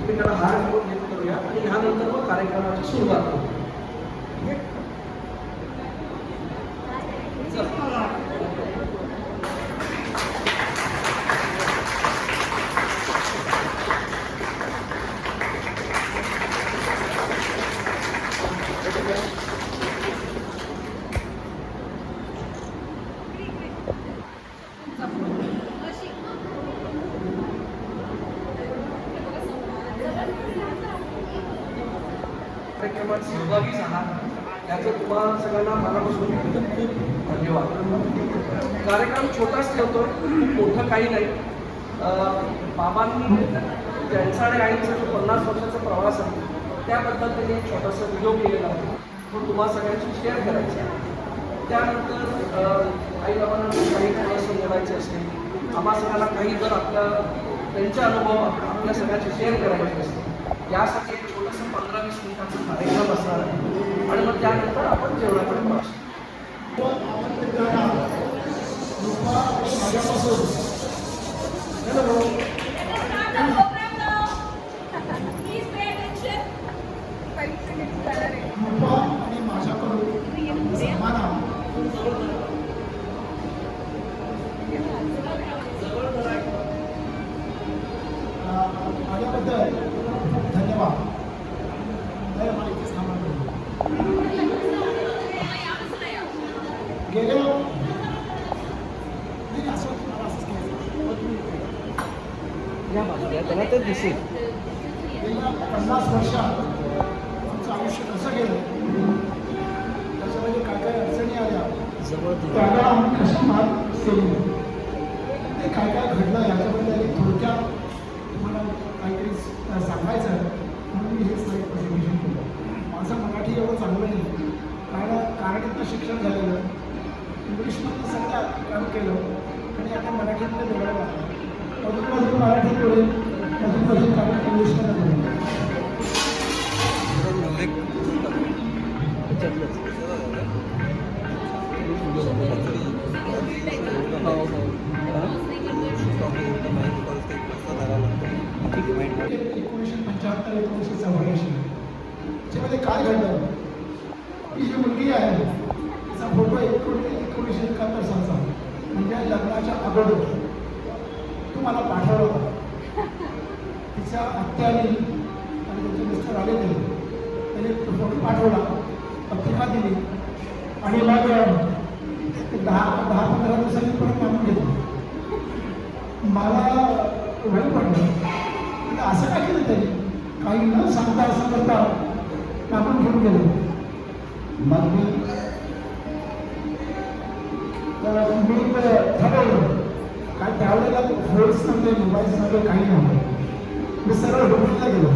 एकमेकाला हार घेऊन घेत करूया आणि ह्यानंतर मग कार्यक्रमाची सुरुवात करू. कार्यक्रमात सहभागी झाला त्याचं तुम्हाला सगळ्यांना मनापासून खूप खूप धन्यवाद. कार्यक्रम छोटाच ठेवतो, खूप मोठं काही नाही. बाबांनी त्यांचा आणि आईचा जो 50 वर्षाचा प्रवास आहे त्याबद्दल त्यांनी एक छोटासा व्हिडिओ केलेला आहे, तो तुम्हाला सगळ्यांशी शेअर करायचा आहे. त्यानंतर आईबाबांना काही थोडंसं बोलायचं असेल, आम्हा सगळ्यांना काही जर आपल्या त्यांचे अनुभव आपल्या सगळ्यांशी शेअर करायचे असतील, यासाठी एक छोटंसं 15-20 मिनिटाचा कार्यक्रम असणार आहे आणि मग त्यानंतर आपण जेवणाकडे पोहोचू. आणि माझ्याकडून माझ्याबद्दल धन्यवाद. गेल्या त्याला तर दिसेल 50 वर्षात आमचं आयुष्य कसं गेलं, त्याच्यामध्ये काय काय अडचणी आल्या, त्याला आम्ही कशा मात केली, ते काय काय घडलं याच्याबद्दल एक थोडक्यात तुम्हाला काहीतरी सांगायचं आहे म्हणून मी हे स्लाईड प्रेझेंटेशन केलं. माझं मराठी एवढं चांगलं नाही, कारण इथलं शिक्षण झालेलं, इंग्लिशमधलं सगळं काम केलं आणि आता मराठीमध्ये बोलायला लागलं. मधून मराठीत बोलेल, मधून काम इंग्लिशमध्ये बोलेल. एकोणीसशे 1984 त्याच्यामध्ये काय घडलं, ही जी मुलगी आहे तिचा फोटो 1971 सालचा म्हणजे लग्नाच्या अगोदर तो मला पाठवला होता. तिच्या आत्याने आणि त्यांचे मिस्टर आले त्यांनी तो फोटो पाठवला, पत्रिका दिली आणि मग 10-15 दिवसांनी परत मागून घेतलं. मला वाईट पडलं, असं काय केलं त्यांनी, काही न सांगता असं करता मागून घेऊन गेलो. मग मी ठरवलं काय त्यावेळेला फोन्स नव्हते, मोबाईल्स नव्हते, काही नव्हतं. मी सरळ हुबळीला गेलो.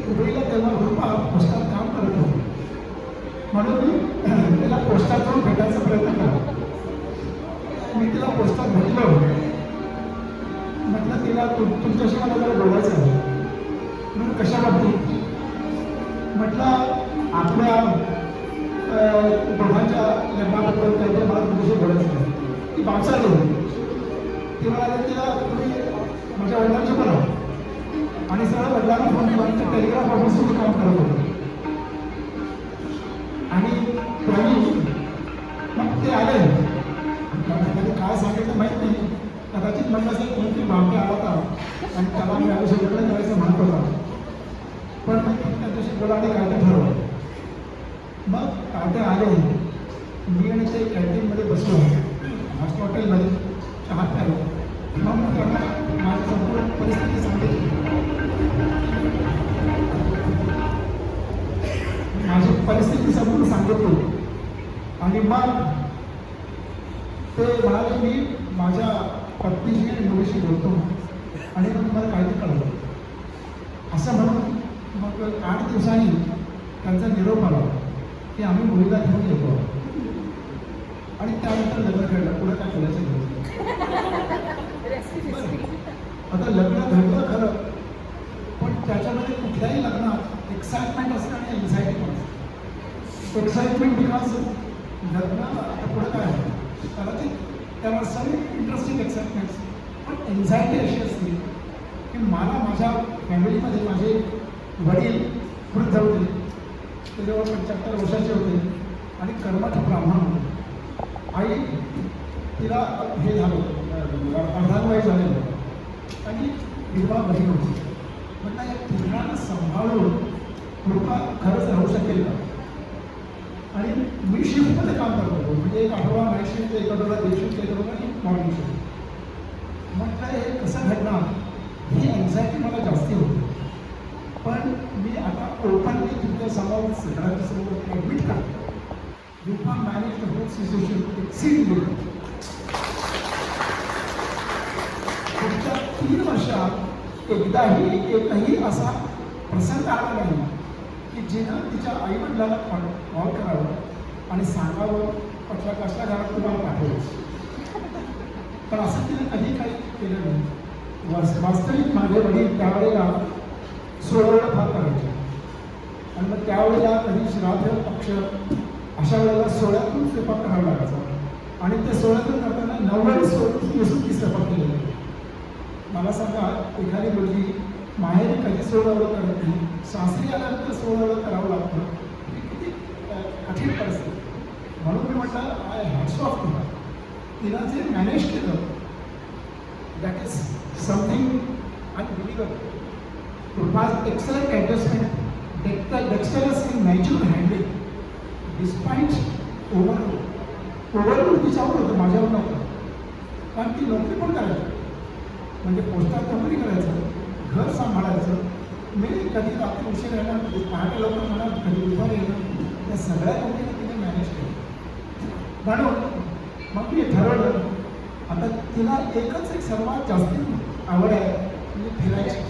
हुबळीला तेव्हा हुबा पोस्टात काम करत होतो म्हणून मी त्याला पोस्टात जाऊन भेटायचा प्रयत्न केला. मी तिला पोस्टात भेटलो, म्हटलं तिला तुमच्याशी मला जरा बोलायचं आहे. म्हणून कशाबद्दल म्हटलं आपल्या दोघांच्या लग्नाबद्दल काहीतरी मला तुमच्याशी बोलायचं आहे. ती बापसा गेली. ती म्हणाले तिला तुम्ही माझ्या वडिलांचे पण आहात आणि सरळ वडिलांना फोन केला. टेलिग्राफ ऑफिसमध्ये काम करत होतं आणि त्यांनी मग ते आले. त्यांनी काय सांगितलं माहीत नाही, कदाचित म्हणलं असेल कोणती बामटे आला होता आणि त्याला मी आयुष्य लग्न करायचं म्हणत होता, पण मग त्यांच्याशी बोलाने काय ते ठरवलं. मग काय ते आले, मी आणि ते कॅन्टीनमध्ये बसलो हॉस्ट हॉटेलमध्ये चहा प्यालो. मग त्यांना माझी संपूर्ण परिस्थिती सांगितली, माझी परिस्थिती संपूर्ण सांगितली आणि मग ते म्हणाले मी माझ्या पत्नीशी आणि मुलीशी बोलतो आणि मग मला काहीतरी कळलं. असं म्हणून मग 8 दिवसांनी त्यांचा निरोप आला की आम्ही मुलीला घेऊन येतो आणि त्यानंतर लग्न घडलं. पुढे काय करायचं आता लग्न घडलं खरं, पण त्याच्यामध्ये कुठल्याही लग्नात एक्साइटमेंट असतं आणि एन्झायटी पण असते. एक्साइटमेंट बिकॉज लग्न आता पुढे काय आहे कदाचित त्यावर सगळी इंटरेस्टिंग एक्साइटमेंट्स, पण एन्झायटी अशी असते की मला माझ्या फॅमिलीमध्ये माझे वडील वृद्ध होते, ते जवळ 75 वर्षाचे होते आणि कर्मठ ब्राह्मण होते. आई तिला हे झालं अर्धांगवायू झालेलं आणि विधवा बहीण होती. म्हटलं या तिघांना सांभाळून कृपा खरंच राहू शकेल का? आणि मी शिफ्टमध्ये काम करत होतो, म्हणजे एक आठवडा नाईट शिफ्ट, एक आठवडा डे शिफ्ट, एक आठवडा मॉर्निंग शिफ्ट. म्हटलं हे कसं घडणार, ही अँझायटी मला जास्ती होती. पण मी आता ओपनली तुमच्या समोर सगळ्यांच्या समोर ॲडमिट करतो, you can manage the whole situation exactly. पुढच्या 3 वर्षात एकही असा प्रसंग आला नाही की जिनं तिच्या आईवडिलांना कॉल करावं आणि सांगावं कसल्या घरात तुम्हाला पाठवायचं. पण असं तिने कधी काही केलं नाही. वास्तविक माझे वडील त्यावेळेला सोहळा फार करायचे आणि मग त्यावेळेला कधी श्राद्ध पक्ष अशा वेळेला सोहळ्यातून स्वयंपाक करावा लागायचा आणि त्या सोहळ्यातून करताना 90 सोडून ती स्वयंपाक केलेला. मला सांगा, एखादी मुलगी माहेरी कधी सोहळं करत नाही, सासरी आल्यानंतर सोहळं करावं लागतं, ही किती कठीण परिस्थिती. म्हणून मी म्हटलं I hats off to her. तिनं जे मॅनेज केलं दॅट इज समथिंग अनबिलिव्हेबल. कृपाज excellent adjustment, dexterous in natural handling despite overload तिच्यावर होतं, माझ्यावर नव्हतं. कारण ती नोकरी पण करायची, म्हणजे पोस्टात नोकरी करायचं, घर सांभाळायचं. मी कधी रात्री उशीर येणार, पहाटे लवकर म्हणा, कधी दुपारी येणं, त्या सगळ्या गोष्टीने तिने मॅनेज केलं. म्हणून मग मी ठरवलं आता तिला एकच एक सर्वात जास्त आवड आहे, म्हणजे फिरायची.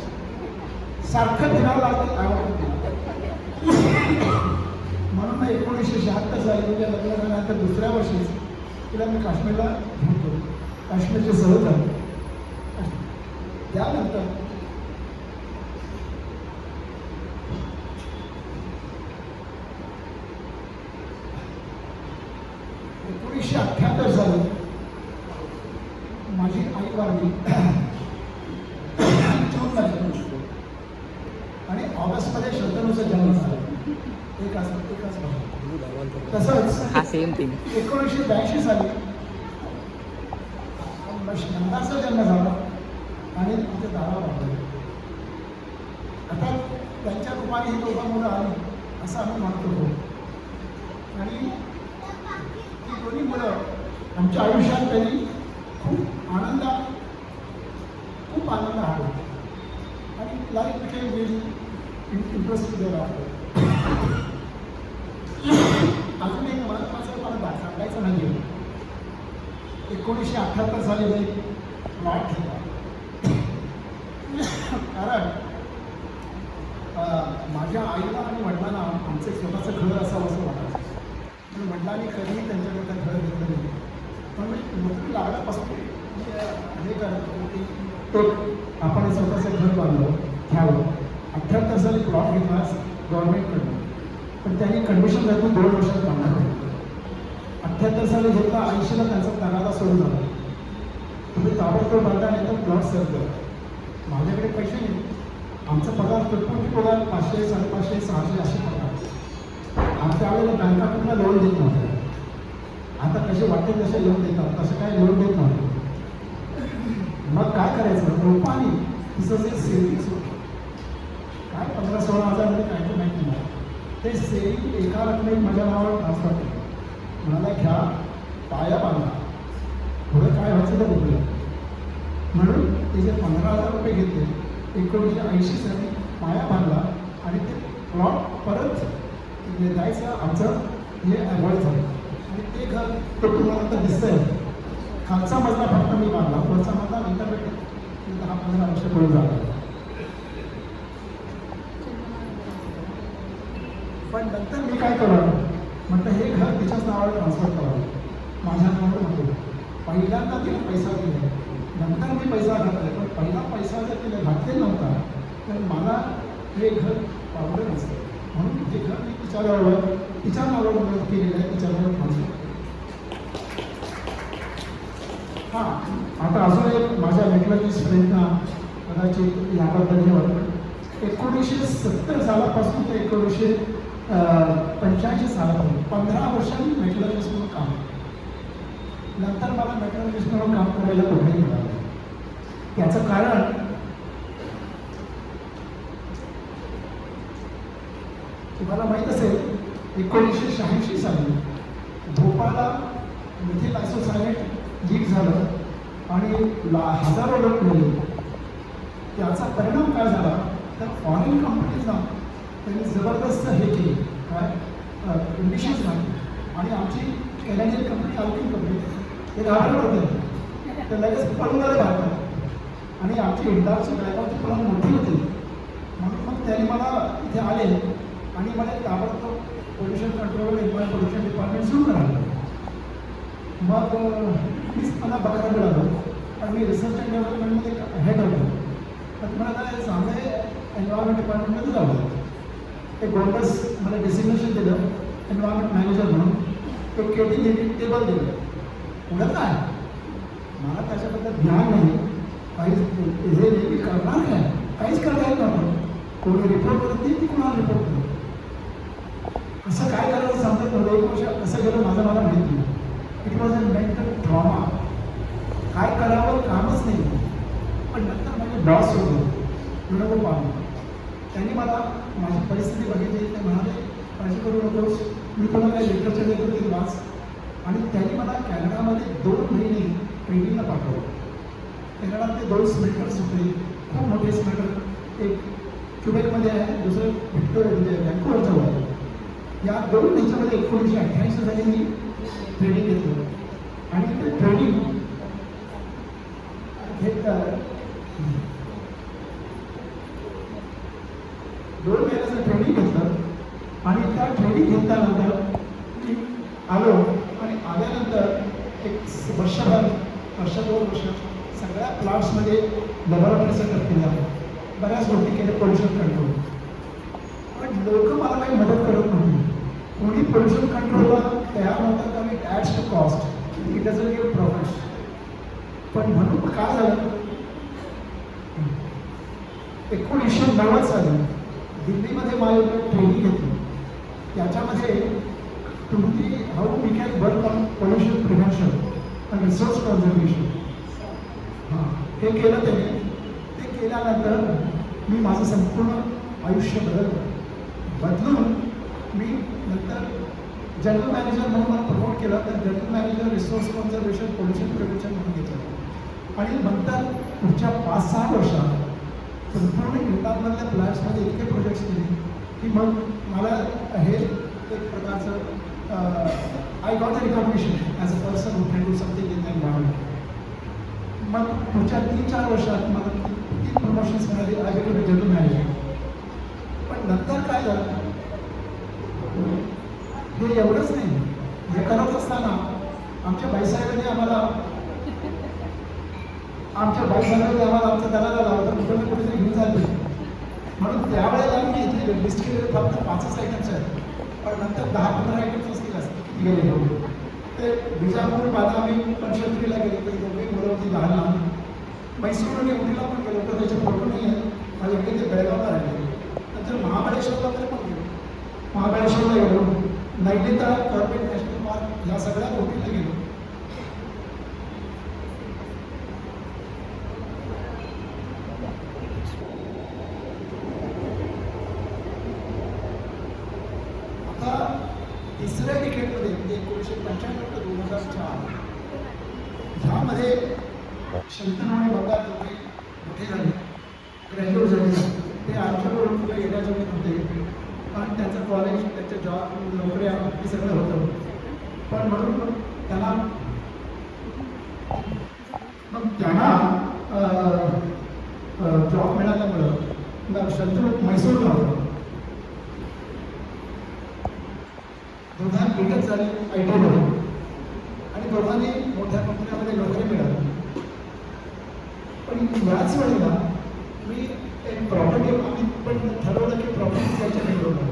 सारखं फिरायला लागतं आवड. म्हणून मग 1976 साली म्हणजे लग्न झाल्यानंतर दुसऱ्या वर्षीच तिला मी काश्मीरला घेऊन काश्मीरचे सहल झाले. त्यानंतर साली माझी आई वारली जूनमध्ये आणि ऑगस्टमध्ये शंतनूचा जन्म झाला. एकाच तसंच हा सेम थिंग 1982 साली नंदाचा जन्म झाला आणि तिथे दारा वाढले. आता त्यांच्या रूपाने ही दोघं मुलं आली असं आम्ही म्हणत होतो. आणि ही दोन्ही मुलं आमच्या आयुष्यात त्यांनी खूप आनंद हवा आणि लाईफ बिकेम व्हेरी इंटरेस्टिंग देर आहे. अजून एक महत्त्वाचं मला सांगायचं म्हणजे 1978 साली मी प्लॉट घेतला. कारण माझ्या आईला आणि वडिलांना आमचं स्वतःचं घर असावं असं वाटायचं. पण वडिलांनी कधीही त्यांच्याकडे घर घेतलं नाही. पण मी नोकरी लागल्यापासून हे करत होतो की आपण स्वतःचं घर बांधलं घ्यावं. 78 साली प्लॉट घेतला गव्हर्नमेंटकडनं, पण त्यांनी कंडिशन घातली 2 वर्षात बांधणार. 78 साली घेतला, 80ला त्यांचा तगादा सुरू झाला. तुम्ही ताबडतोब बांधा नाही तर प्लॉट सेल करा. माझ्याकडे पैसे नाही. आमचा पगार तुटपुंजी पगार 500, 550, 600 असे पगार. आमच्या वेळेला बँका कुठला लोन देत नव्हत्या. आता कसे वाटेल तसे लोन देतात, तसं काही लोन देत नव्हतं. मग काय करायचं, रूपाने तिचं जे सेविंग्स होतं काय 15-16 हजार मध्ये काय तर माहिती नाही, ते सेविंग एका रकमेत माझ्या नावावर ट्रान्सफर केलं. म्हणाला घ्या, पाया बांधा, पुढे काय व्हायचं तर बघूया. म्हणून ते जे 15,000 रुपये घेतले 1980 साली पाया बांधला आणि ते प्लॉट परत द्यायचं आमचं हे अवॉइड झालं. आणि ते घर तो तुम्हाला तर दिसतंय. खालचा मजला फक्त मी बांधला, वरचा मजला नंतर भेटेल. 10-15 वर्ष पुढे झाला. पण नंतर मी काय करावं म्हटलं, हे घर तिच्याच नावावर ट्रान्सफर करावं, माझ्या नावावर नको. पहिल्यांदा तिने पैसा दिला, नंतर मी पैसा घातला. पण पहिला पैसा जर तिला घातले नव्हता तर मला हे घर आवडलं नसतं. म्हणून हे घर मी तिच्या नावावर मदत केलेलं आहे, तिच्या नावावर ट्रान्सफर. हां, आता अजून एक माझ्या नेटवर्किंग फ्रेंडना कदाचित याबद्दल हे वाटतं 1970 सालापासून ते 1985 सालापर्यंत 15 वर्षांनी मेट्रोलॉजिस्ट म्हणून काम केलं. नंतर मला मेट्रोलॉजिस्ट म्हणून काम करायला पुढे मिळालं. याचं कारण तुम्हाला माहीत असेल 1986 साली भोपाळला मिथिल आयसोसायनेट लीक झालं आणि हजारो लोक मेले. त्याचा परिणाम काय झाला तर फॉरेन कंपनीजना त्यांनी जबरदस्त हे केले काय कंडिशन्स लागली आणि आमची कॅनेडियन कंपनी आल्किन कंपनी हे घाबरत होते तर लगेच पळून आले भारतात आणि आमची इंडाची गायगावची पळून मोठी होती म्हणून मग त्यांनी मला इथे आले आणि मला ताबडतोब पोल्युशन कंट्रोल पोल्युशन डिपार्टमेंट सुरू करायला. मग मीच मला बघायला मिळालं आणि मी रिसर्च अँड डेव्हलपमेंटमध्ये हेड होतो. तर मला काय चांगले एन्व्हायरमेंट डिपार्टमेंटमध्ये जावं. ते गोल्डस मला डेसिग्नेशन दिलं एन्व्हायरमेंट मॅनेजर म्हणून. एक केटी टेबल दिलं. पुढं काय मला त्याच्याबद्दल ज्ञान नाही काहीच हे नेहमी करणार काय काहीच करता येत नव्हतं. कोणी रिपोर्ट करत ती कुणाला रिपोर्ट करत कसं काय करायचं समजत नव्हतं. 1 वर्ष कसं गेलं माझं मला माहीत नाही. It was a mental trauma. काय करावं कामच नाही. पण नंतर माझे बॉस होते वेणुगोपाल त्यांनी मला माझी परिस्थिती बघितली. ते म्हणाले काळजी करू नकोस मी तुला काही लिटरेचर देतो ते वाच. आणि त्यांनी मला कॅनडामध्ये 2 महिने ट्रेनिंगला पाठवलं. कॅनडात ते 2 स्मेल्टर्स होते खूप मोठे स्मेल्टर. एक क्युबेकमध्ये आहे दुसरं व्हिक्टोरिया म्हणजे व्हँकुव्हरजवळ आहे. या 2 ह्याच्यामध्ये 1988 साली मी ट्रेनिंग घेतलं आणि ते ट्रेनिंग घेत 2 महिन्याचं ट्रेनिंग घेतलं आणि त्या ट्रेनिंग घेतल्यानंतर मी आलो आणि आल्यानंतर एक वर्षभर 2 वर्ष सगळ्या प्लांट्समध्ये लॅबोरेटरी सेटअप केलं. बऱ्याच गोष्टी केल्या पोल्युशन कंट्रोल. पण लोक मला काही मदत करत नव्हती. कोणी पोल्युशन कंट्रोलला तयार नव्हतं कारण it adds to cost it doesn't give profits. पण म्हणून काय झालं 1990 साली दिल्लीमध्ये मला ट्रेनिंग घेतली. त्याच्यामध्ये तुम्ही how we can work on pollution prevention आणि रिसोर्स कन्झर्वेशन हे केलं त्याने. ते केल्यानंतर मी माझं संपूर्ण आयुष्य बदलून मी नंतर जनरल मॅनेजर म्हणून मला प्रमोट केलं. तर general manager resource conservation pollution prevention म्हणून घेतलं. आणि नंतर पुढच्या 5-6 वर्षात संपूर्ण इंडियामधल्या प्लॅन्ट्समध्ये इतके प्रोजेक्ट्स केले की मग मला हे एक प्रकारचं I got a recognition as a person who can do something in the environment. मग पुढच्या 3-4 वर्षात मला 3 प्रमोशन्स मिळाली. I get to be general manager. पण नंतर काय झालं हे एवढंच नाही. हे करत असताना आमच्या बाईसाहेबांनी आम्हाला आमच्या दलाला लावलं तर कुठे ना कुठेतरी घेऊन जाते. म्हणून त्यावेळेला मी इथे लिस्ट केलेले फक्त 5च आयटम्स आहेत. पण नंतर 10-15 आयटम्स असतील असतील गेले. ते बिजापूर बादामी पंचवटीला गेले ते दोघे मुलं होती लहान. मैसूर आणि उटीला पण गेलो तर त्याचे फोटो नाही आहे. माझ्याकडे ते बेळगावला राहिले. नंतर महाबळेश्वरला पण गेलो. महाबळेश्वरला गेलो. नैनिताल कॉर्बेट नॅशनल पार्क या सगळ्या गोष्टीला गेलो. आता तिसऱ्या डिकेडमध्ये म्हणजे 1995 ते 2004 ह्यामध्ये शंतनू आणि बंगाल दोघे मोठे झाले ग्रॅज्युएट झाले. ते आमच्याकडून कुठे येण्याजोगे होते कारण त्याचं कॉलेज त्याच्या जॉब नोकऱ्या हे सगळं होतं. पण म्हणून त्यांना जॉब मिळाल्यामुळं शंतनू मैसूरला होतं. दोघांनी भेटत झाली IT मध्ये आणि दोघांनी मोठ्या कंपन्यामध्ये नोकरी मिळाली. पण याच वेळेला मी एक प्रॉपर्टी आम्ही पण ठरवलं की प्रॉपर्टी त्याच्या बेंगलोरला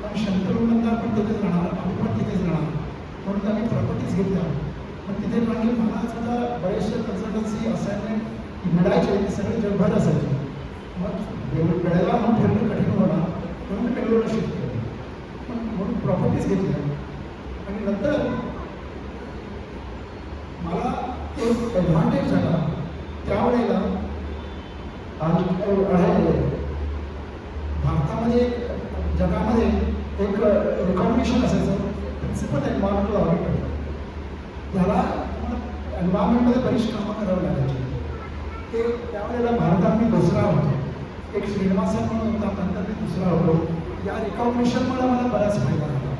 कारण शंतनू नंतर पण तिथेच राहणार आम्ही पण तिथेच राहणार म्हणून आम्ही प्रॉपर्टीज घेतल्या. पण तिथे कारण की मला सुद्धा बरेचसे कन्सल्टन्सी असाइनमेंट मिळायचे ते सगळे जगभर असायचे. मग बेळगाव फिरणं कठीण होणार म्हणून मी बेंगलोरला शिफ्ट केलं. म्हणून प्रॉपर्टीज घेतल्या आणि नंतर मला एक ॲडव्हान्टेज झाला त्यावेळेला. भारतामध्ये जगामध्ये एक रिकॉग्निशन असायचं प्रिन्सिपल एन्व्हायरमेंटल ऑडिटर. त्याला एन्व्हायरमेंटमध्ये बरीच कामं करावी लागायची. ते त्यावेळेला भारतात मी दुसरा होतो. एक श्रीनिवासन म्हणून होता, नंतर मी दुसरा होतो. या रिकॉग्निशनमुळे मला बराच फायदा झाला.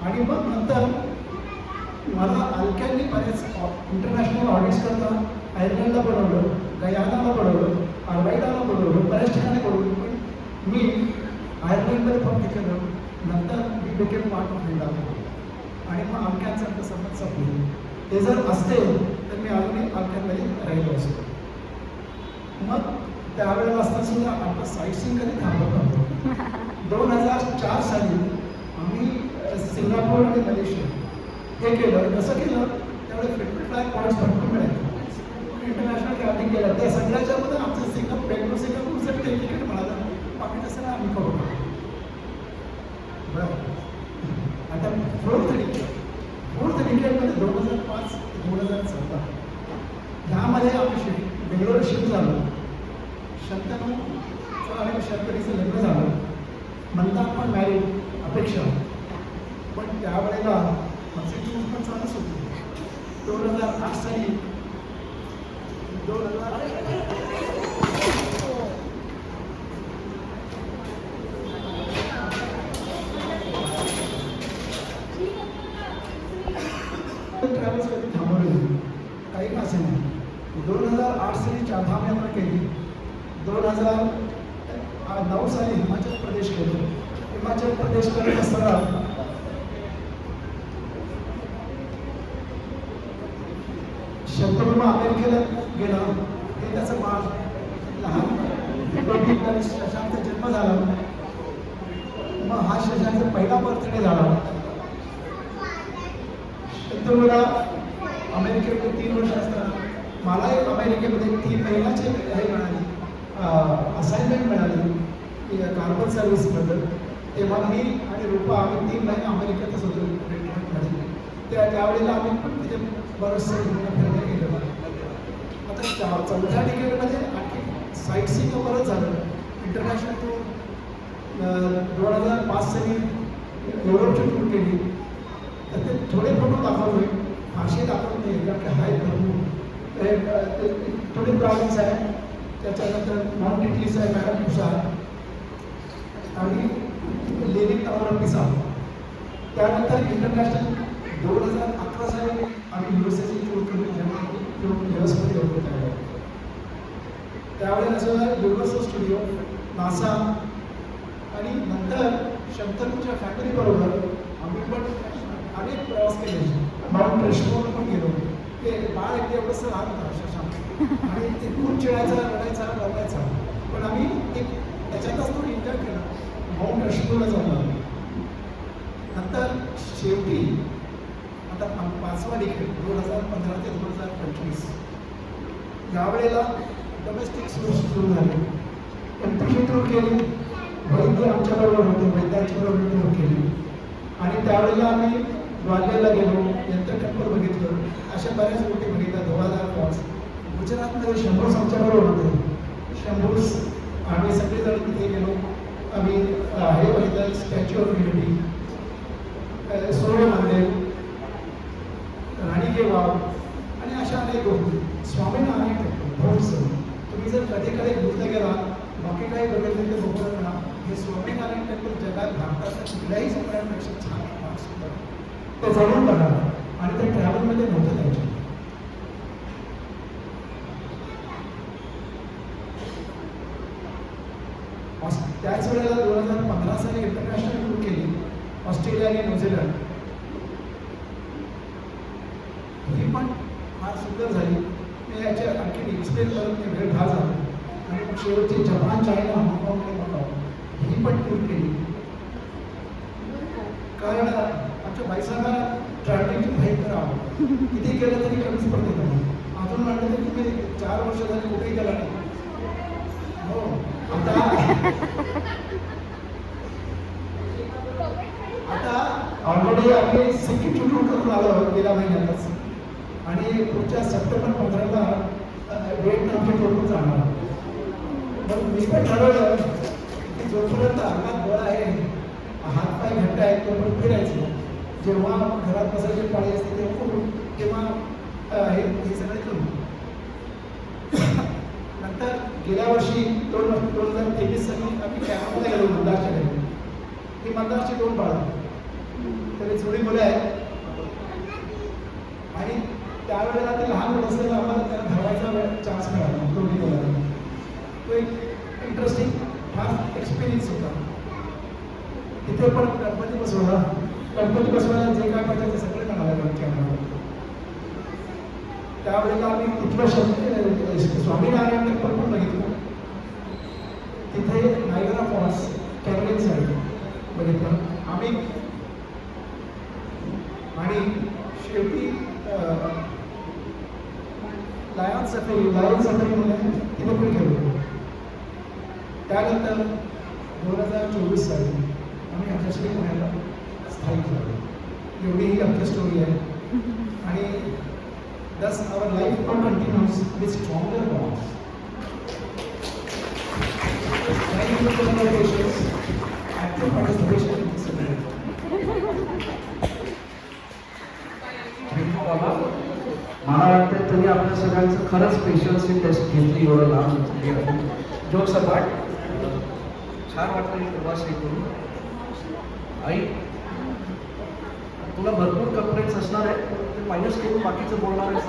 आणि मग नंतर मला अल्कॅननी बरेच इंटरनॅशनल ऑडिट्स करता आयर्लंडला बनवलं, गयानाला बनवलं, आर्बाईडाला बनवलं, बऱ्याच ठिकाणी बनवलं. पण मी आयर्लंडमध्ये फक्त केलं. नंतर मी बिकेम पार्ट ऑफ इंडिया आणि मग अल्कॅनचा संबंध संपले. ते जर असते तर मी अजूनही अल्कॅनमध्ये राहिलो असतो. मग त्यावेळेला असताना सुद्धा आपलं साईट सीन कधी थांबत नव्हतं. 2004 साली आम्ही सिंगापूर आणि मलेशिया हे केलं. कसं केलं त्यावेळेस फ्रिक्वेंट फ्लाय पॉईंट्स भरपूर मिळाले. इंटरनॅशनल ट्रॅव्हलिंग केलं त्या सगळ्याच्यामध्ये आमचं बेंगलोर सिंगापूरचं तिकीट मिळालं. बाकी तसं आम्ही करू. बरं आता फोर्थ विकेटमध्ये 2005 ते 2014 ह्यामध्ये आम्ही बेंगलोर शिफ्ट झालो. शंतनूचं आणि शंकरीचं लग्न झालं. म्हणतात पण मॅरिड अपेक्षा. पण त्यावेळेला माझी टूर पण चालूच होती. 2008 साली ट्रॅव्हल्स कधी थांबवले काही का असे नाही. 2008 साली चारधाम यात्रा केली. 2009 साली हिमाचल प्रदेश केलं. हिमाचल प्रदेश करत असताना शंतनू अमेरिकेला गेला. हे त्याचं बाळ लहान शशांकचा जन्म झाला. मग हा शशांकचा पहिला बर्थडे झाला. शंतनूला अमेरिकेमध्ये 3 वर्ष असताना मला एक अमेरिकेमध्ये 3 महिन्याचे हे मिळाली, असाइनमेंट मिळाली कार्बन सर्व्हिसबद्दल. तेव्हा मी आणि रूपा आम्ही 3 महिने अमेरिकेतच होतो ट्रीटमेंटमध्ये. त्यावेळेला आम्ही पण तिथे बरंचसं फिरणं केलं. आता 4थ्या डिकेडमध्ये आणखी साईट सीइंग बरंच झालं. इंटरनॅशनल टूर 2005 साली युरोपची टूर केली. तर ते थोडे फोटो दाखवले, फारसे दाखवत नाही कारण की हाय भरपूर थोडी प्रॉब्लेम्स आहे. त्याच्यानंतर माउंट इटलीस आहे, मॅडम तुषार आणि लिव्हिंग टावर ऑफ पिसा. त्यानंतर इंटरनॅशनल 2011 साली आम्ही युएसएची टूर केली. युएसमध्ये होतो त्यावेळेला असं युनिव्हर्सल स्टुडिओ, नासा आणि नंतर शंतनूच्या फॅमिलीबरोबर आम्ही पण अनेक प्रवास केले. माउंट रेशमोर पण गेलो. ते बाळ अगदी एवढंसं लहान होतं शशांक आणि ते खूप चिडायचा, रडायचा, रडायचा. पण आम्ही एक त्याच्यातच तो एन्जॉय केला. माउंट रेशमोरला जाऊन नंतर शेवटी आता 5वा डिकेड 2015 ते 2025 यावेळेला डोमेस्टिक सुरू झाले. पण तिची टूर केली. वैद्य आमच्याबरोबर होते, वैद्यांच्याबरोबर टूर केली. आणि त्यावेळेला आम्ही ग्वाल्हेरला गेलो, यंत्र टेम्पल बघितलं. अशा बऱ्याच गोष्टी बघितल्या. धोवादार फॉल्स. गुजरातमध्ये शंभूस आमच्याबरोबर होते. शंभूस आम्ही सगळेजण तिथे गेलो. आम्ही हे बघितलं स्टॅच्यू ऑफ युनिटी, सूर्य मंदिर, राणी की वाव आणि अशा अनेक गोष्टी. स्वामीनारायण टेम्पल तुम्ही जर कधी बुद्ध गेला बाकी काही बघितलं ते बघू ना. हे स्वामीनारायण टेम्पल जगात भारताच्या कुठल्याही सगळ्यांपेक्षा छान सुंदर. ते जवळून बघा आणि ते ट्रॅव्हलमध्ये नव्हतं त्यांच्या. त्याच वेळेला 2015 साली इंटरनॅशनल टूर केली ऑस्ट्रेलिया आणि न्यूझीलंड. ही पण फार सुंदर झाली. मी याच्या आणखी एक्सप्लेन करत नाही, वेळ फार झाला. आणि मग शेवटची जपान, चायना, हाँगकाँग आणि मकाऊ ही पण टूर केली. कारण आमच्या बाईसांना ट्रॅव्हलिंगची भयंकर आवड. किती केलं तरी कमीच पडते त्यांना. अजून म्हणलं तर तुम्ही 4 वर्ष झाली कुठेही गेला नाही. हो गेल्या महिन्यातच, आणि पुढच्या सप्टेंबर 15ला व्हिएतनामचे टोटून जाणार. मग मी पण ठरवलं की जोपर्यंत अंगात बळ आहे, हातपाय घट्ट आहेत, तोपर्यंत फिरायचं. जेव्हा घरात बसायची पाळी असते तेव्हा हे सगळे करू. नंतर गेल्या वर्षी 2023 साली आम्ही कॅनडाला गेलो मंदारच्या घरी. ही मंदारची 2 बाळं, तरी जुळी मुलं आहेत. आणि त्यावेळेला ते लहान मुलं असलेलं आम्हाला त्यांना धरवायचा चान्स मिळाला दोन्ही मुलांना. तो एक इंटरेस्टिंग फार एक्सपिरियन्स होता. तिथे पण गणपती बसवला. गणपती बसवायला जे काय पाहिजे ते सगळे म्हणाले कॅमेरा. त्यावेळेला आम्ही तिथलं स्वामीनारायण टेम्पल पण बघितलं. तिथे नायगरा फॉल्स कॅनडियन साईड बघितलं आम्ही. आणि शेवटी लायन सफारी म्हणून तिथे पण गेलो. त्यानंतर 2024 साली आम्ही आमच्याशी पुण्याला स्थायिक झालो. एवढी ही आमची स्टोरी आहे. आणि thus our life now continues with stronger bonds. Thank you for your patience, active participation in this event. बाबा, मला वाटतं तुम्ही आपल्या सगळ्यांचं खरंच पेशन्सची टेस्ट घेतली एवढं लांब जोक सपाट. छान वाटलं ही प्रवास हे करून. आई, तुला भरपूर कंप्लेंट्स असणार आहेत, ते मायनस करून बाकीचं बोलणार आहेस.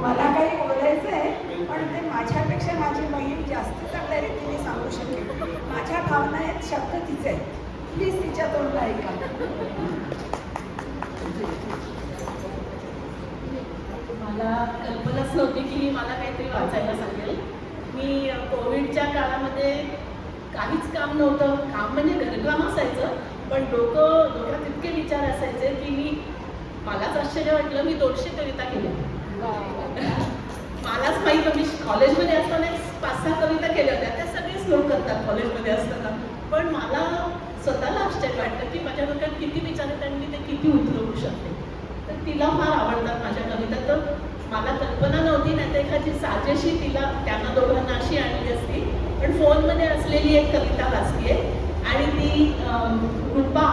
मला काही बोलायचं आहे, पण ते माझ्यापेक्षा माझी बहीण जास्त चांगल्या रीतीने सांगू शकेल. माझ्या भावना आहेत, शब्द तिचे आहेत. प्लीज तिच्या तोंडला ऐका. मला कल्पनाच नव्हती की मला काहीतरी वाचायला सांगेल. मी कोविडच्या काळामध्ये काहीच काम नव्हतं. काम म्हणजे घरकाम असायचं, पण डोक्यात इतके विचार असायचे की मलाच आश्चर्य वाटलं, मी 200 कविता केल्या. मलाच माहीत, मी कॉलेजमध्ये असताना 5-6 कविता केल्या होत्या. त्या सगळेच लोक करतात कॉलेजमध्ये असताना. पण मला स्वतःला आश्चर्य वाटतं की माझ्या डोक्यात किती विचार आहेत आणि मी ते किती उतरवू शकते. तर तिला फार आवडतात माझ्या कविता. तर मला कल्पना नव्हती, नाही तर एखादी साजेशी त्यांना दोघांना अशी आणली असती. पण फोनमध्ये असलेली एक कविता वाचली आहे आणि ती रूपा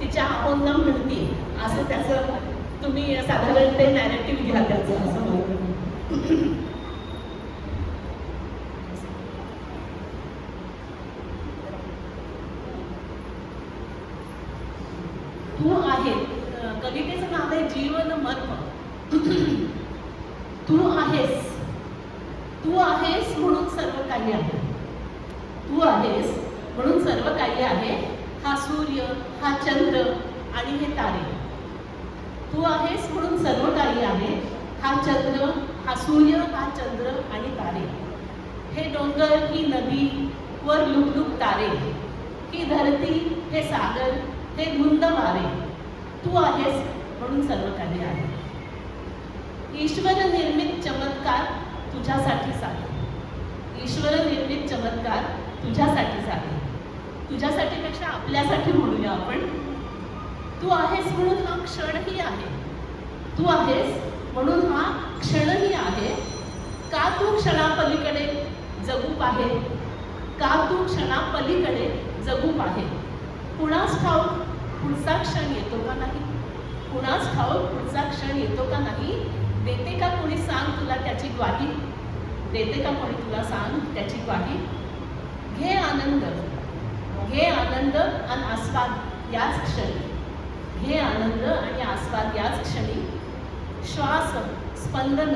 तिच्या आहोंना म्हणते, असं त्याचं तुम्ही साधारण ते नॅरेटिव्ह घ्या त्याचं, असं मला वाटतं. तू आहे, कवितेचं नाव आहे जीवन मर्म. तू आहेस, तू आहेस म्हणून सर्व काही आहे. तू आहेस म्हणून सर्व काही आहे. हा सूर्य, हा चंद्र आणि हे तारे. तू आहेस म्हणून सर्व काही आहे. हा चंद्र, हा सूर्य, हा चंद्र आणि तारे. हे डोंगर, ही नदी, वर लुकलुक तारे. ही धरती, हे सागर, हे धुंद वारे. तू आहेस म्हणून सर्व काही आहे. ईश्वर निर्मित चमत्कार तुझ्यासाठीच आहे. ईश्वर निर्मित चमत्कार तुझ्यासाठीच आहे. तुझ्यासाठीपेक्षा आपल्यासाठी म्हणूया आपण. तू आहेस म्हणून हा क्षणही आहे. तू आहेस म्हणून हा क्षणही आहे. का तू क्षणापलीकडे जगू पाहे. का तू क्षणापलीकडे जगू पाहे. कुणास ठाऊक पुढचा क्षण येतो का नाही. कुणास ठाऊक पुढचा क्षण येतो का नाही. देते का कोणी सांग तुला त्याची ग्वाही. देते का कोणी तुला सांग त्याची ग्वाही. घे आनंद, घे आनंद आणि आस्वाद याच क्षणी. घे आनंद आणि आस्वाद याच क्षणी. श्वास स्पंदन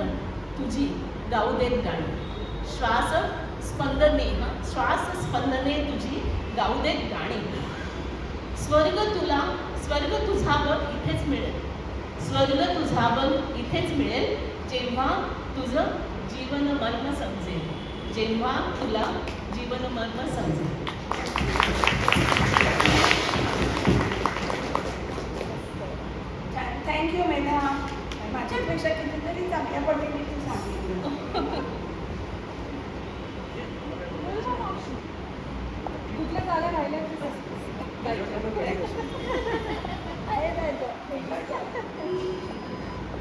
तुझी गाऊ देत गाणी. श्वास स्पंदने, श्वास स्पंदने तुझी गाऊ देत गाणी. स्वर्ग तुला, स्वर्ग तुझा बघ इथेच मिळेल. स्वर्ग तुझा बघ इथेच मिळेल. जेव्हा तुझं जीवन मर्म समजेल. जेव्हा तुला जीवन मर्म समजेल. थँक्यू मेधा. माझ्यापेक्षा कितीतरी चांगल्या पद्धतीने तू सांगितलं.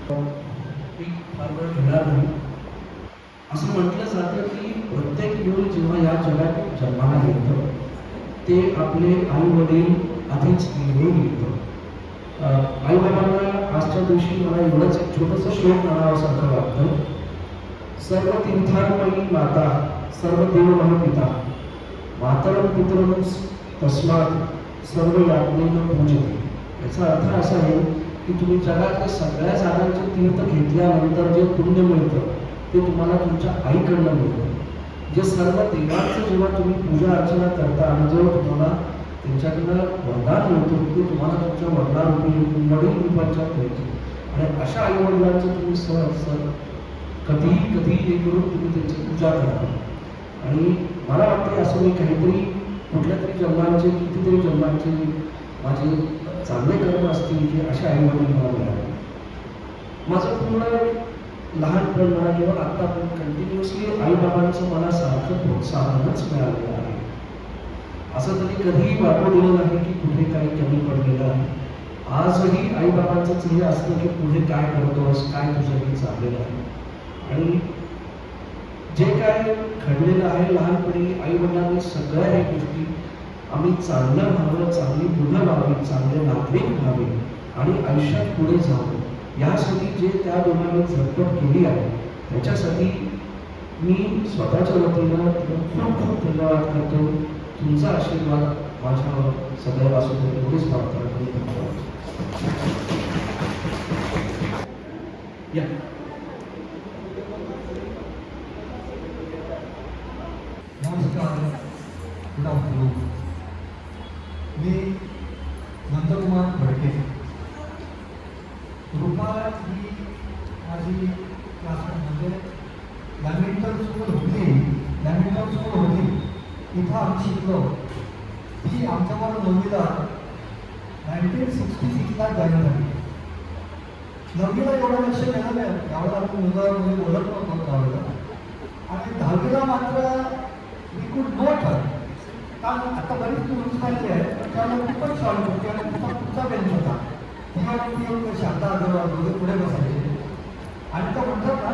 पीक फार वेळ घेणार नाही. असं म्हटलं जातं की प्रत्येक मूल जेव्हा या जगात जन्माला येतं ते आपले आई वडील आधीच निवडून येतं. आई बाबांना आजच्या दिवशी मला एवढंच एक छोटंसं श्लोक म्हणावंसारखं वाटतं. सर्व तीर्थांमयी माता सर्व देवमय पिता मातरं पितरं तस्मात सर्व याज्ञेन पूजते. याचा अर्थ असा आहे की तुम्ही जगातल्या सगळ्या जागांचे तीर्थ घेतल्यानंतर जे पुण्य मिळतं ते तुम्हाला तुमच्या आईकडनं मिळतं. जे सर्व देवांचं जेव्हा तुम्ही पूजा अर्चना करता आणि जेव्हा तुम्हाला त्यांच्याकडनं वरदान मिळतो ते तुम्हाला तुमच्या वडिलांरूपी वडील रूपाच्या मिळतो. आणि अशा आई वडिलांचं तुम्ही सर कधीही हे करून तुम्ही त्यांची पूजा करा. आणि मला वाटते असं मी काहीतरी कुठल्या तरी जन्मांचे कितीतरी जन्मांचे माझे चांगले कर्म असतील की अशा आई वडील मला मिळाले. माझं पूर्ण लहानपण म्हणा किंवा आत्ता पण कंटिन्युअसली आईबाबांचं मला सारखं प्रोत्साहनच मिळालेलं आहे. असं तरी कधीही वाटवलेलं नाही की कुठे काही कमी पडलेलं आहे. आजही आईबाबांचंच हे असतं की पुढे काय करतोस, काय तुझं हे चाललेलं आहे. आणि जे काय घडलेलं आहे लहानपणी आई वडिलांनी सगळ्या ह्या गोष्टी आम्ही चांगलं व्हावं, चांगली मुलं व्हावी, चांगले नागरिक व्हावे आणि आयुष्यात पुढे जावं यासाठी जे त्या दोघांनी झटपट केली आहे त्याच्यासाठी मी स्वतःच्या वतीनं खूप खूप धन्यवाद करतो. तुमचा आशीर्वाद माझ्यावर सदैव असू दे एवढीच प्रार्थना करतो. या नमस्कार, गुड आफ्टरनून. मी नंदकुमार भडके. रूपा ही माझी क्लासमेट म्हणजे बॅडमिंटन स्कूल होती इथं आम्ही शिकलो. ती आमच्यावर 9वीला 1966ला जॉईन झाली. 9वीला एवढं लक्ष देणं नाही, त्यावेळेला आपण मुलं मुली बोलत नव्हतो त्यावेळेला. आणि 10वीला मात्र वी कुड नॉट हर, कारण आता बरीच रूल्स काढली आहे. त्यावेळेला खूपच शॉर्ट होती आणि तिचा पुढचा बेंच होता. ती एक शांता आजोबा पुढे बसायचे आणि तो म्हणतात ना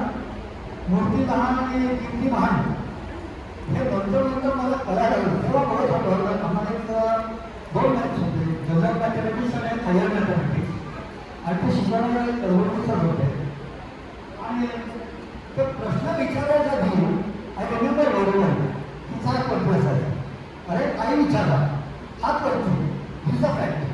मूर्ती लहान आणि कीर्ती महान. हे नंतर मला कळायला लागलं. तेव्हा बघत होतं आम्हाला एक 2 मॅथ्स होते, जनरल मॅथमॅटिक्स आणि हायर मॅथमॅटिक्स. आणि ते शिकवणारे कळवळी सर होते. आणि ते प्रश्न विचारायचा आधी आय रिमेंबर व्हेरी वेल. तिचा हात वरती असायचा. अरे काही विचारा, हात वरती, हिज अ फॅक्ट.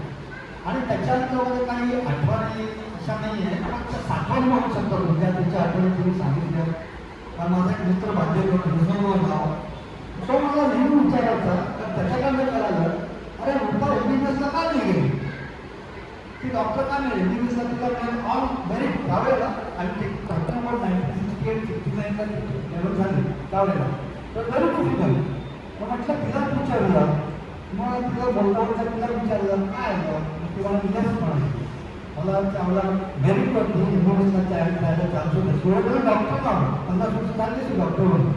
आणि त्याच्यानंतर काही आठवणी अशा नाही आहे, पण साठवण म्हणू शकतो. विद्यार्थ्यांच्या आठवणी तुम्ही सांगितलं. कारण माझा एक मित्र बांधलेला नाव तो मला नेहमी विचारायचा. तर त्याच्याकडनं कळालं, अरे रूपा MBBSला का नाही गेली, ती डॉक्टर का नाही MBBSला तिला ऑन मेरिट त्यावेळेला. आणि ते नंबर 1968-69ला लेवल झाली त्यावेळेला. तर बरी कुठे झाली. मग म्हटलं तिला विचारलं. मग तिला बोलता तिला विचारलं काय ती मला तिलाच म्हणाली. मला त्यावेळेला मेरिट होती MBBSला जायला चान्स होता. सुरुवातीला डॉक्टर नाव 50 वर्ष चालते डॉक्टर म्हणून.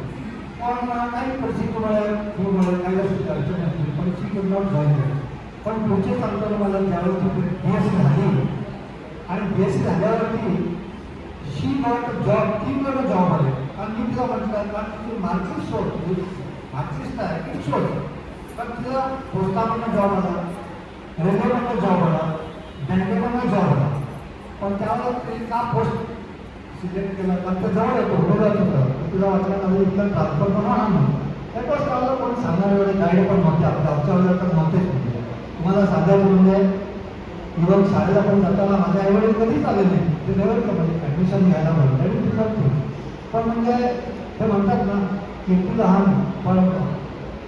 पण काही परिस्थितीमुळे काही अडचण असतील पण शी कुड नॉट जॉईन झाली. पण पुढचे सांगताना मला त्यावेळी BSc झाली आणि BSc झाल्यावरती शी नॉट जॉब 3 वेळा जॉब आले. आणि मी तिला म्हटलं कारण तिथे मार्क्सिस्ट शोध मार्क्सिस्ट आहे एक शोध. पण तिला पोस्टामधनं जॉब आला, रेल्वेमधनं जॉब आला, बँकेमधनं जॉब आला. पण त्यावेळेला ते का पोस्ट सिलेक्ट केला कारण ते जवळ येतो बरोबर होतं. तुला वाटलं नवीन इथलं ट्रान्सफर पण हा म्हणून त्याच्यावर त्यावेळेला कोणी सांगणारे वेळे गाईड पण नव्हते. आमच्या वेळेला तर नव्हतेच. म्हणजे तुम्हाला साधारण म्हणजे इव्हन शाळेला पण जाताना माझ्या आईवडील कधीच आले नाही. ते नेवर का म्हणजे ॲडमिशन घ्यायला म्हणून पण म्हणजे ते म्हणतात ना कीर्ती लहान पण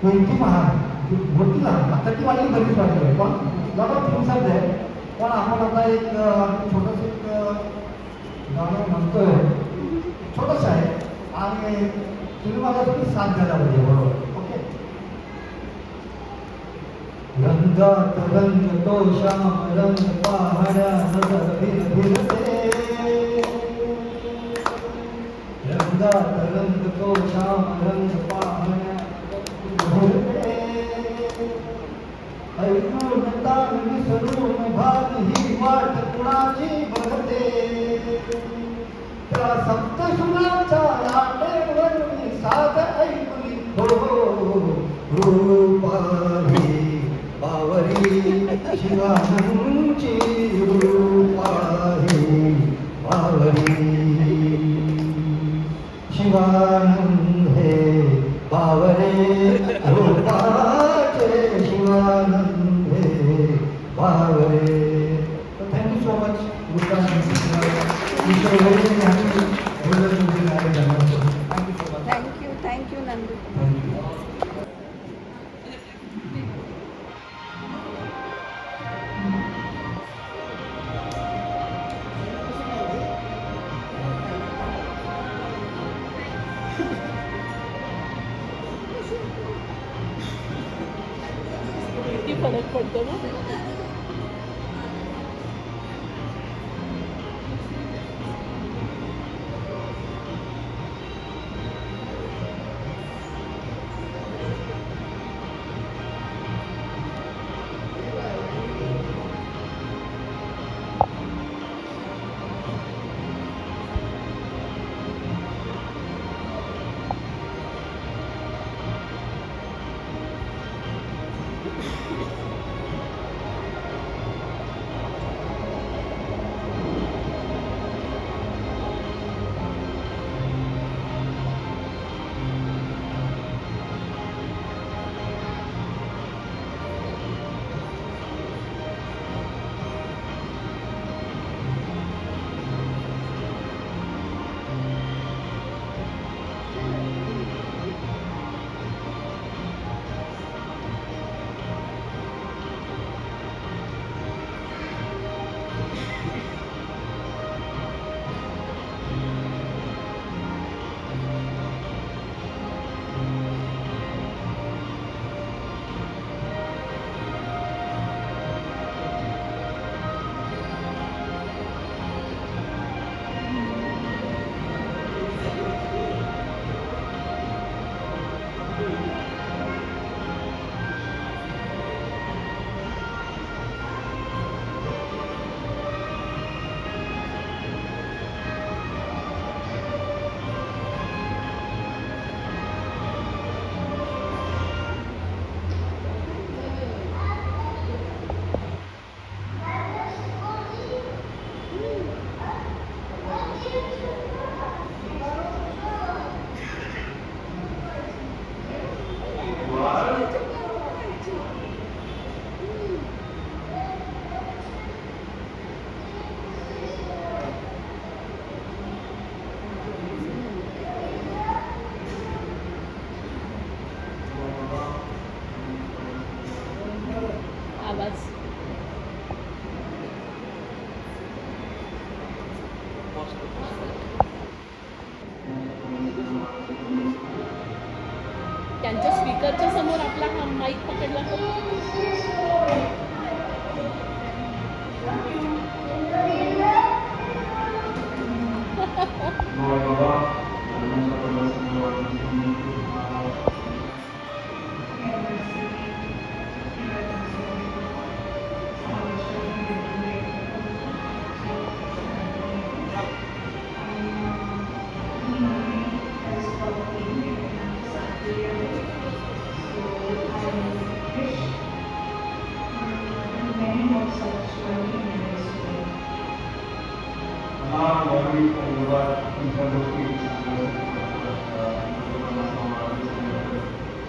कीर्ती महान, मोठी लहान. आता ती वाढली बरीच वाटली आहे पण जवळ 3 शब्द आहे. पण आपण आता एक छोटंसं एक गाणं म्हणतोय छोटंसं आहे आणि तुम्ही मला तुम्ही साथ द्यायला पाहिजे बरोबर. ओके. रंगात रंग तो श्याम रंग पहाड्या नजर फिरते. रंगात रंग तो श्याम रंग पहाड्या फिरते. ऐकून तान विसरून भाग ही वाट कुणाची बघते. मला सप्तसुरांचा लाटेवरून साध ऐकली हो रूपाही बावरी शिवांची रूपाही बावरी शिवानंद हे बावरे रूपाचे शिवानंद हे बावरे. Thank you so much. Thank you Nandu. किती फरक पडतो ना. आवाज त्यांच्या स्पीकरच्या समोर आपला हा माईक पकडला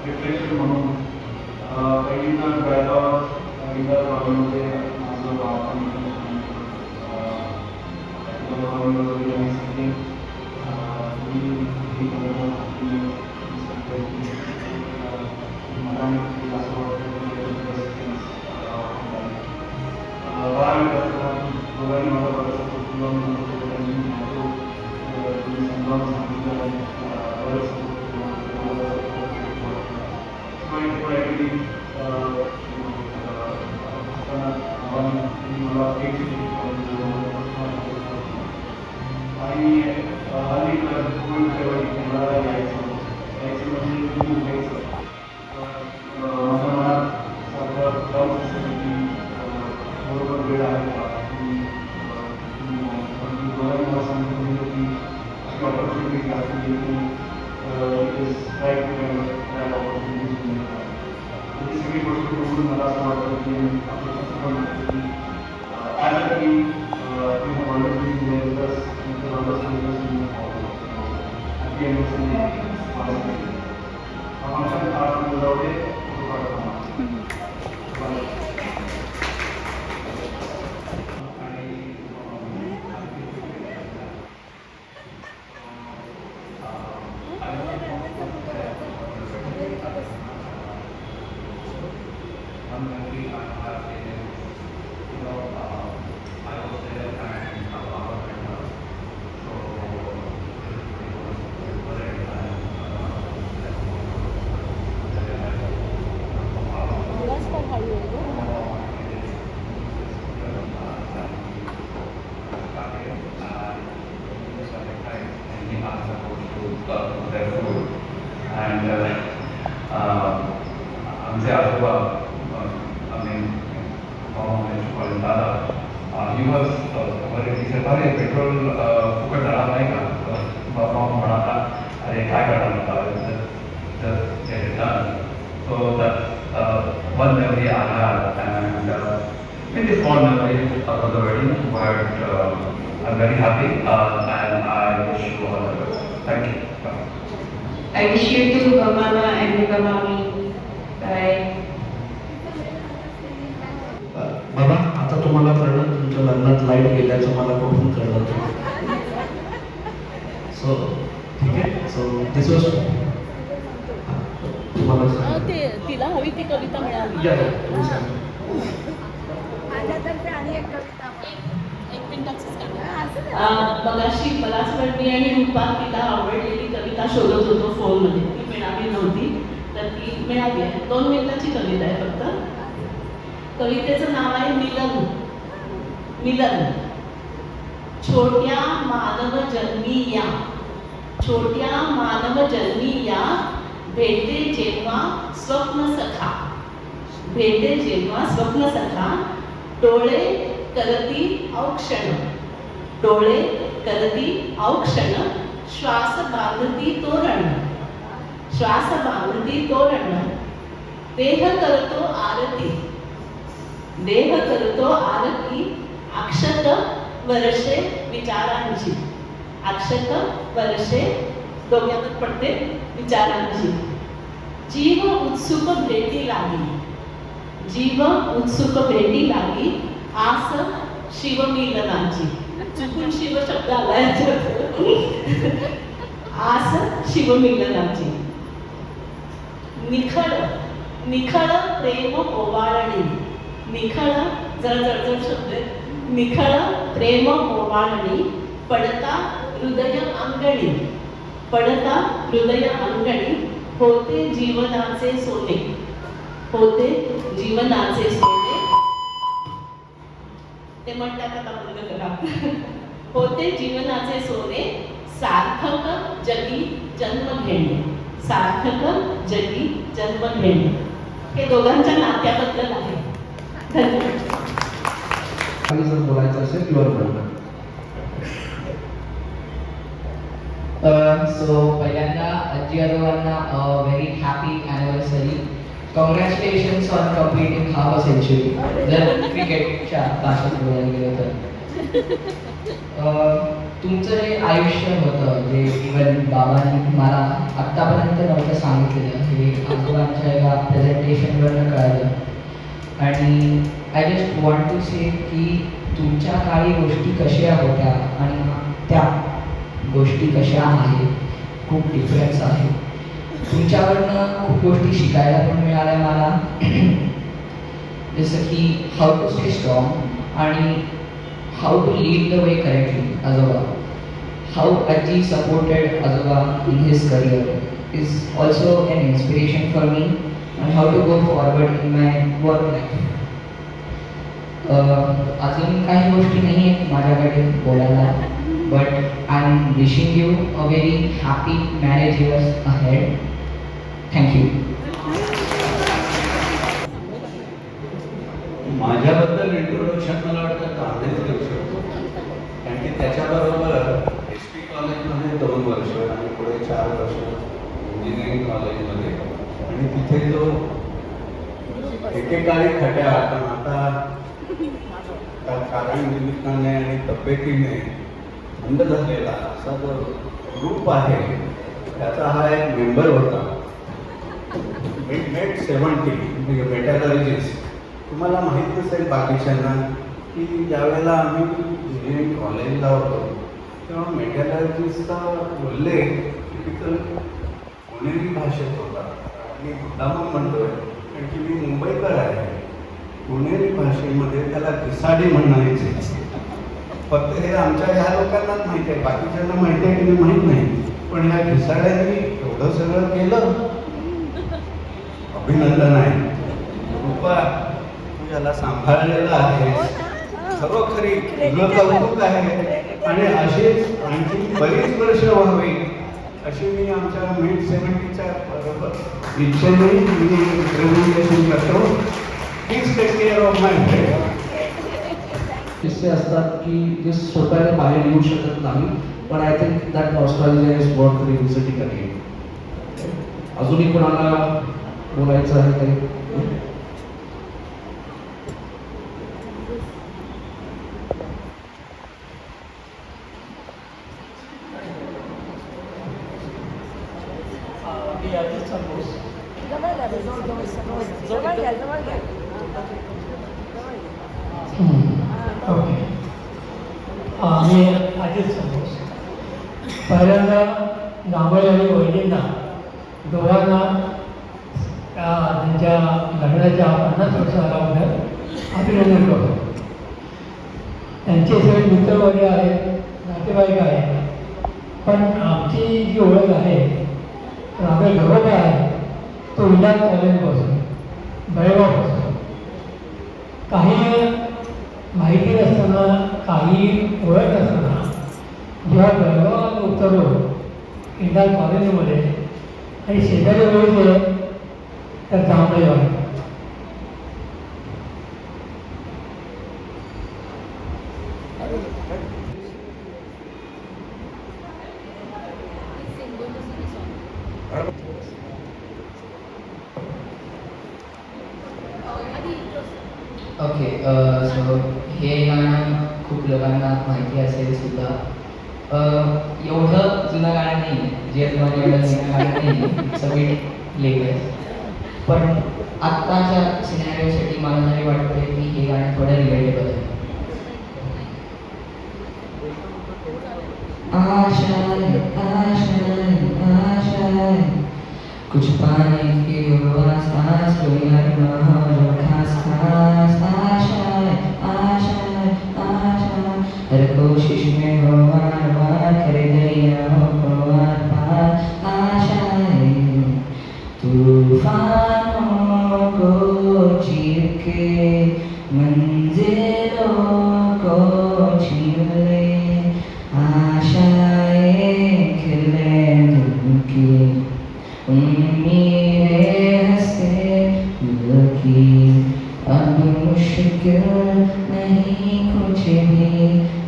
रिफ्लेक्शन म्हणून पहिली तर बेळगाव इतर भागामध्ये माझं गाव is right to that opportunity. ही सगळी गोष्ट बघून मला असं वाटतं की आपलं पण as a team, we have always been there with us, and we have always been with us in the forward. At the end of the day, function are without it, and आमचे आजोबा दादा he was बरे petrol फुकट जाणार नाही का बाबा म्हणाला अरे काय करणार so that one memory I had, and it is small memory of the wedding, but I'm very happy and I wish you all the best. Thank you. I wish you too, Mama and Mami. Bye. बाबा आता तुम्हाला कळलं तुमच्या लग्नात light गेल्याचं मला कुठून कळलं सो ठीक आहे सो दिस वॉज तुम्हाला ते तिला हवी ती कविता मिळाली. माझ्यातर्फे आणि एक कविता एक मिनिटाचंच काम. मगाशी मला असं मी आणि रूपा तिला आवडलेली कविता शोधत होतो फोनमध्ये, ती मिळाली नव्हती तर ती मिळाली आहे. 2 मिनिटाची कविता आहे फक्त. कवितेचं नाव आहे मिलन. मिलन. छोट्या मानव जन्मी या, छोट्या मानव जन्मी या, भेटे जेव्हा स्वप्न सखा, भेटे जेव्हा स्वप्न सखा, डोळे करती औक्षण, डोळे करती औक्षण, श्वास बांधती तोरण, श्वास बांधती तोरण, देह करतो आरती, देह करतो आरती, अक्षत वर्षे विचारांची, अक्षत वर्षे डोक्यातच पडते विचारांची. जीव उत्सुक भेटी लागी, जीव उत्सुक भेटी लागी, आस शिवमिलनाची. चुकून शिव शब्द आला याच्यात. आस शिवमिलनाची. निखळ, निखळ प्रेम ओवाळणी, निखळ जरा जळजळ शब्द आहे. निखळ प्रेम ओवाळणी, पडता हृदय अंगणी, पडता हृदय अंगणी, होते जीवनाचे सोने, होते जीवनाचे सोने. ते म्हणतात आता बंद करा. होते जीवनाचे सोने, सार्थक जगी जन्म घेणे, सार्थक जगी जन्म घेणे. हे दोघांच्या नात्याबद्दल आहे. धन्यवाद. काही जर बोलायचं असेल युअर बरोबर. सो पहिल्यांदा आजी आजोबांना very happy anniversary. Congratulations on completing half a century, जर क्रिकेटच्या भाषेत बोलायला गेलं तर. तुमचं जे आयुष्य होतं, जे इवन बाबांनी मला आत्तापर्यंत नव्हतं सांगितलेलं, हे आजोबांच्या एका प्रेझेंटेशनवरनं कळालं. आणि आय जस्ट वॉन्ट टू से की तुमच्या काळी गोष्टी कशा होत्या आणि त्या गोष्टी कशा आहेत, खूप डिफरन्स आहे. तुमच्याकडनं खूप गोष्टी शिकायला पण मिळाल्या मला, जसं की हाऊ टू स्टे स्ट्रॉंग आणि how to lead the way correctly. आजोबा, हाऊ आजी सपोर्टेड आजोबा in his career is also an inspiration for me, and how to go forward in my work life. अजून काही गोष्टी नाही आहेत माझ्याकडे बोलायला, but I'm wishing you a very happy marriage years ahead. Thank you. माझ्याबद्दल introduction मला वाटतं काढलेच करू शकतो, कारण की त्याच्याबरोबर SP कॉलेजमध्ये 2 वर्ष आणि पुढे 4 वर्ष इंजिनिअरिंग कॉलेजमध्ये आणि तिथे जो एकेकाळी खट्या पण आता कारण निमित्ताने आणि तब्येतीने बंद झालेला असा जो ग्रुप आहे त्याचा हा एक मेंबर होता मेट 70 मेटॅलॉजिस्ट. तुम्हाला माहीत नसेल बाकीच्यांना की ज्यावेळेला आम्ही इंजिनिअरिंग कॉलेजला होतो तेव्हा मेटॅलॉजिस्टचा उल्लेख टिपिकल पुणेरी भाषेत होता. आणि मुद्दामून म्हणतोय कारण की मी मुंबईकर आहे. पुणेरी भाषेमध्ये त्याला घिसाडी म्हणायचे. फक्त हे आमच्या ह्या लोकांनाच माहिती आहे, बाकीच्यांना माहिती आहे की नाही माहीत नाही. पण ह्या घिसाड्यांनी एवढं सगळं केलं, अभिनंदन आहे. कृपा तू याला सांभाळलेलं आहे, खरोखरी तुझं कौतुक आहे. आणि अशीच आणखी बरीच वर्ष व्हावी अशी मी आमच्या मेट 70च्या बरोबर इच्छेने मी प्रेझेंटेशन करतो. Please take care of my friend. किस्से असतात की जे स्वतःने बाहेर येऊ शकत नाही, पण I think that nostalgia is worth revisiting again. अजूनही कोणाला बोलायचं आहे काही? ओके. मी अजित संतोष. पहिल्यांदा नामळे आणि वहिनींना दोघांना त्यांच्या लग्नाच्या 50 वर्षाला अभिनंदन करतो. त्यांचे सगळे मित्र वगैरे आहेत, नातेवाईक आहेत. पण आमची जी ओळख आहे तर आपल्या घरोबा आहे तो विलास कॉलेजपासून बेळगावपासून. काही माहिती नसताना, काही ओळख नसताना जेव्हा बेळगावात उतरलो इंडियन कॉलेजमध्ये आणि शेजारी ओळखले तर जांभळे वाटत. ओके. सो हे गाणं खूप लोकांना माहिती असेल सुद्धा. एवढं जुनं गाणं नाही, जे तुम्हाला एवढं जुनं गाणं नाही, इट्स अ बिट लेटेस्ट. पण आत्ताच्या सिनॅरिओसाठी मला तरी वाटतं की हे गाणं थोडं रिलेटेबल आहे. आशाएं आशाएं आशाएं कुछ पाने की हो आस कोई अरमा हो जो खास खास. आशाएं आशाएं आशाएं हर कोशिश में हो बार बार कर दरियाओं को आर पार. आशाएं तूफानों को चीर के मंजिलों को छीन ले. आशाएं खिले दिल की उम्मीदें हंसे दिल की. अब मुश्किल नहीं कुछ भी,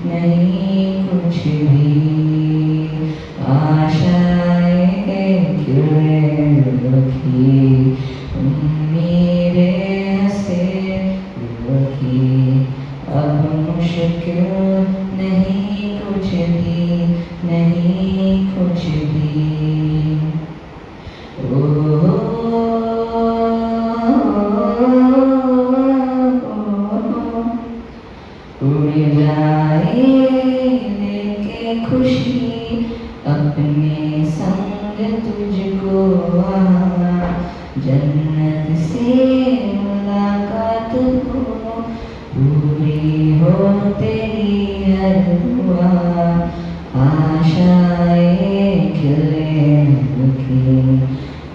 नहीं कुछ भी. आशाएं खिले दिल की उम्मीदें हंसे दिल की. अब मुश्किल नहीं कुछ भी, नहीं कुछ भी. उड़ जाए लेके खुशी अपने संग तुझको वहाँ. जन्नत से मुलाकात हो पूरी हो तेरी हर दुआ. आशाएं खिले की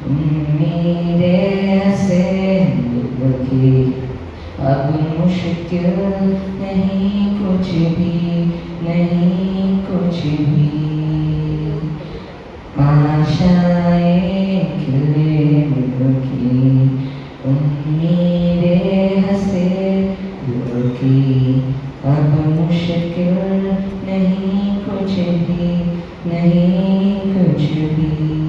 उम्मीदें हंसे दिल की. अब मुश्किल नहीं कुछ भी, नहीं कुछ भी. आशाएं खिले दिल की उम्मीदें हंसे दिल की. अब मुश्किल नहीं कुछ भी, नहीं कुछ भी.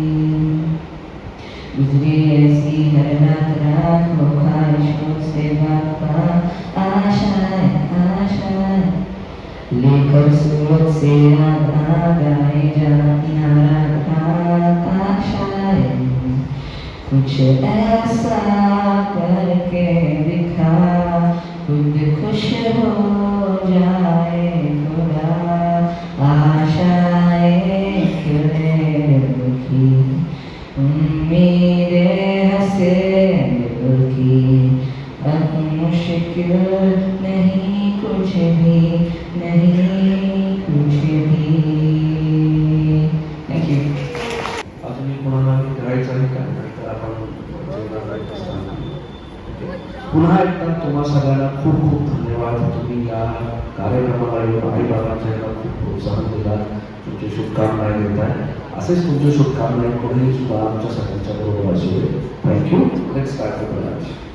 सूरत से राधा गाए जाना राधा आशाएं कुछ ऐसा करके दिखा खुद खुश हो जाए खुदा आशाएं खिले की उम्मीदें हंसे दिल की अब मुश्किल नहीं कुछ भी नहीं कुछ भी थैंक यू अजूनही कोणाला करायचं आहे का तर आपण जेवणाला एक असताना. पुन्हा एकदा तुम्हा सगळ्यांना खूप खूप धन्यवाद. तुम्ही या कार्यक्रमाला येऊन आई बाबांच्या याला खूप प्रोत्साहन दिला. तुमचे शुभकामनाए देत आहे. असेच तुमचे शुभकामनाए कोणीही सुद्धा आमच्या सगळ्यांच्या बरोबर असू दे. थँक्यू. Let's start the